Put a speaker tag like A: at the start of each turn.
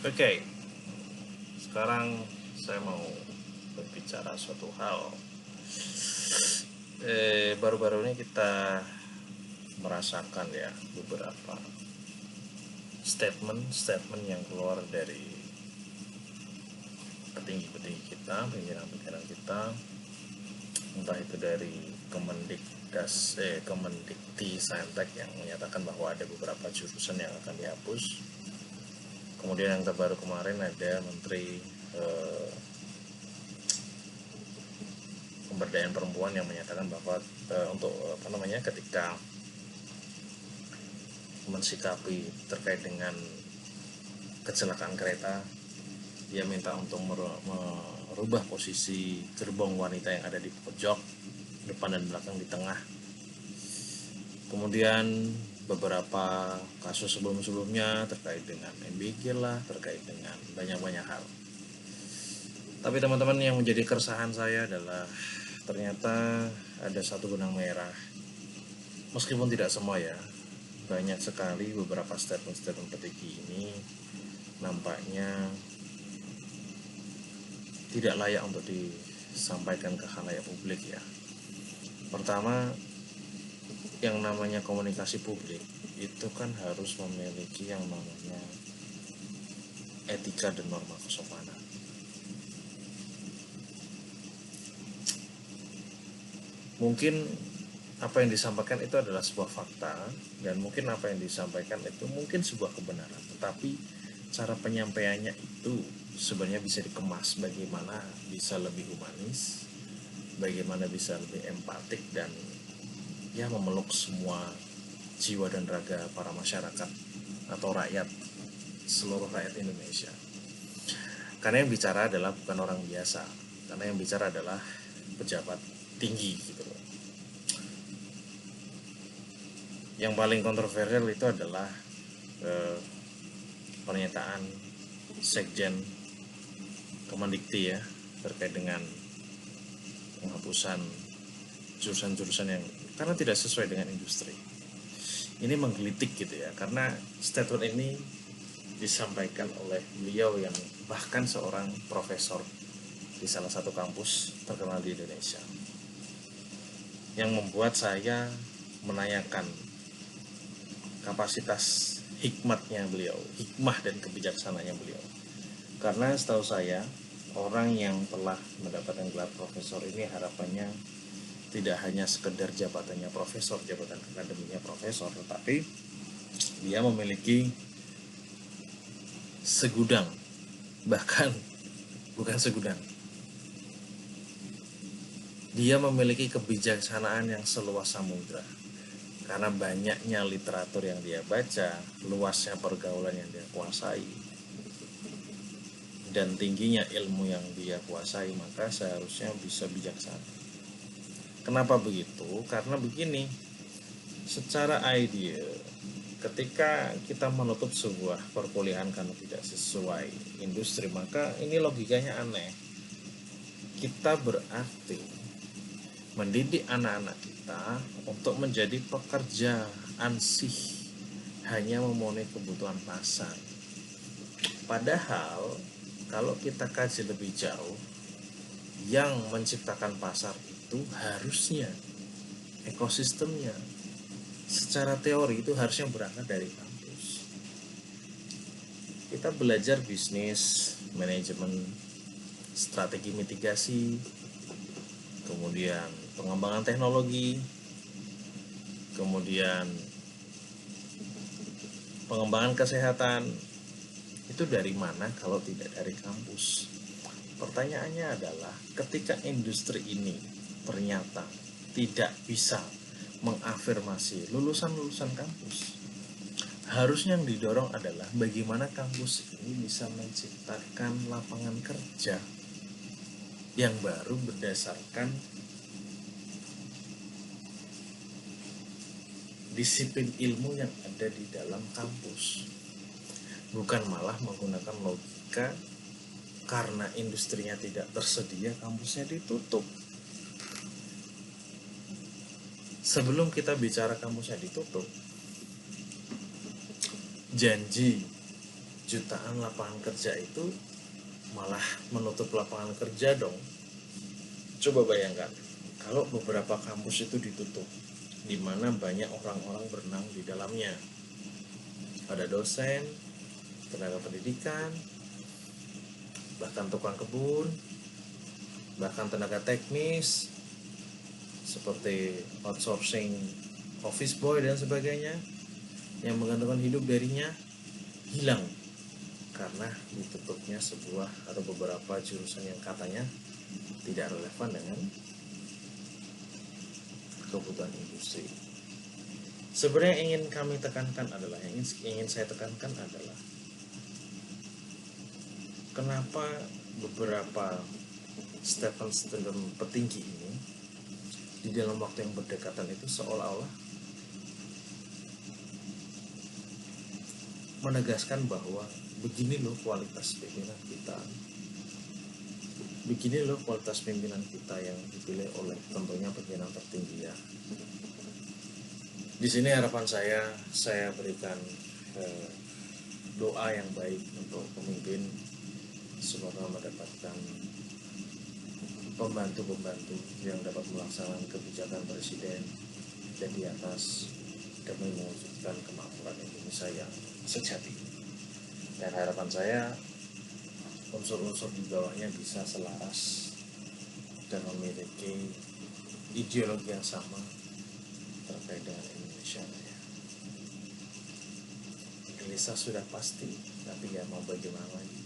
A: Oke, sekarang saya mau berbicara suatu hal. Baru-baru ini kita merasakan ya beberapa statement yang keluar dari petinggi-petinggi kita, pimpinan-pimpinan kita, entah itu dari Kemendikti Saintek yang menyatakan bahwa ada beberapa jurusan yang akan dihapus. Kemudian yang terbaru kemarin ada Menteri Pemberdayaan Perempuan yang menyatakan bahwa ketika mensikapi terkait dengan kecelakaan kereta, dia minta untuk merubah posisi gerbong wanita yang ada di pojok depan dan belakang di tengah. Kemudian beberapa kasus sebelumnya terkait dengan MBG lah, terkait dengan banyak hal. Tapi teman-teman, yang menjadi keresahan saya adalah ternyata ada satu benang merah. Meskipun tidak semua ya, banyak sekali beberapa statement petinggi ini nampaknya tidak layak untuk disampaikan ke khalayak publik ya. Pertama, yang namanya komunikasi publik itu kan harus memiliki yang namanya etika dan norma kesopanan. Mungkin apa yang disampaikan itu adalah sebuah fakta, dan mungkin apa yang disampaikan itu mungkin sebuah kebenaran, tetapi cara penyampaiannya itu sebenarnya bisa dikemas bagaimana bisa lebih humanis, bagaimana bisa lebih empatik, dan ya memeluk semua jiwa dan raga para masyarakat atau seluruh rakyat Indonesia. Karena yang bicara adalah bukan orang biasa, karena yang bicara adalah pejabat tinggi gitu loh. Yang paling kontroversial itu adalah pernyataan Sekjen Kemendikti ya, terkait dengan penghapusan jurusan-jurusan yang karena tidak sesuai dengan industri. Ini menggelitik gitu ya, karena statement ini disampaikan oleh beliau yang bahkan seorang profesor di salah satu kampus terkenal di Indonesia, yang membuat saya menanyakan kapasitas hikmah dan kebijaksanaannya beliau. Karena setahu saya, orang yang telah mendapatkan gelar profesor ini harapannya tidak hanya sekedar jabatannya profesor, jabatan akademinya profesor, tetapi dia memiliki segudang, bahkan bukan segudang, dia memiliki kebijaksanaan yang seluas samudra. Karena banyaknya literatur yang dia baca, luasnya pergaulan yang dia kuasai, dan tingginya ilmu yang dia kuasai, maka seharusnya bisa bijaksana. Kenapa begitu? Karena begini, secara ide, ketika kita menutup sebuah perkuliahan karena tidak sesuai industri, maka ini logikanya aneh. Kita berarti mendidik anak-anak kita untuk menjadi pekerja ansih, hanya memenuhi kebutuhan pasar. Padahal kalau kita kaji lebih jauh, yang menciptakan pasar itu harusnya ekosistemnya. Secara teori itu harusnya berangkat dari kampus. Kita belajar bisnis, manajemen, strategi mitigasi, kemudian pengembangan teknologi, kemudian pengembangan kesehatan. Itu dari mana kalau tidak dari kampus? Pertanyaannya adalah, ketika industri ini ternyata tidak bisa mengafirmasi lulusan-lulusan kampus, harusnya yang didorong adalah bagaimana kampus ini bisa menciptakan lapangan kerja yang baru berdasarkan disiplin ilmu yang ada di dalam kampus, bukan malah menggunakan logika karena industrinya tidak tersedia, kampusnya ditutup. Sebelum kita bicara kampusnya ditutup, janji jutaan lapangan kerja itu malah menutup lapangan kerja dong. Coba bayangkan kalau beberapa kampus itu ditutup, di mana banyak orang-orang berenang di dalamnya. Ada dosen, tenaga pendidikan, bahkan tukang kebun, bahkan tenaga teknis seperti outsourcing office boy dan sebagainya yang menggantungkan hidup darinya hilang karena ditutupnya sebuah atau beberapa jurusan yang katanya tidak relevan dengan kebutuhan industri. Sebenarnya yang ingin kami tekankan adalah, yang ingin saya tekankan adalah kenapa beberapa Stephen petinggi ini di dalam waktu yang berdekatan itu seolah-olah menegaskan bahwa begini loh kualitas pimpinan kita, begini loh kualitas pimpinan kita yang dipilih oleh tentunya pimpinan tertinggi ya. Di sini harapan saya berikan doa yang baik untuk pemimpin, semoga mendapatkan pembantu-pembantu yang dapat melaksanakan kebijakan presiden dan di atas demi mewujudkan kemakmuran Indonesia yang sejati. Dan harapan saya unsur-unsur di bawahnya bisa selaras dan memiliki ideologi yang sama terkait dengan Indonesia Raya. Indonesia sudah pasti, tapi ya mau bagaimana lagi.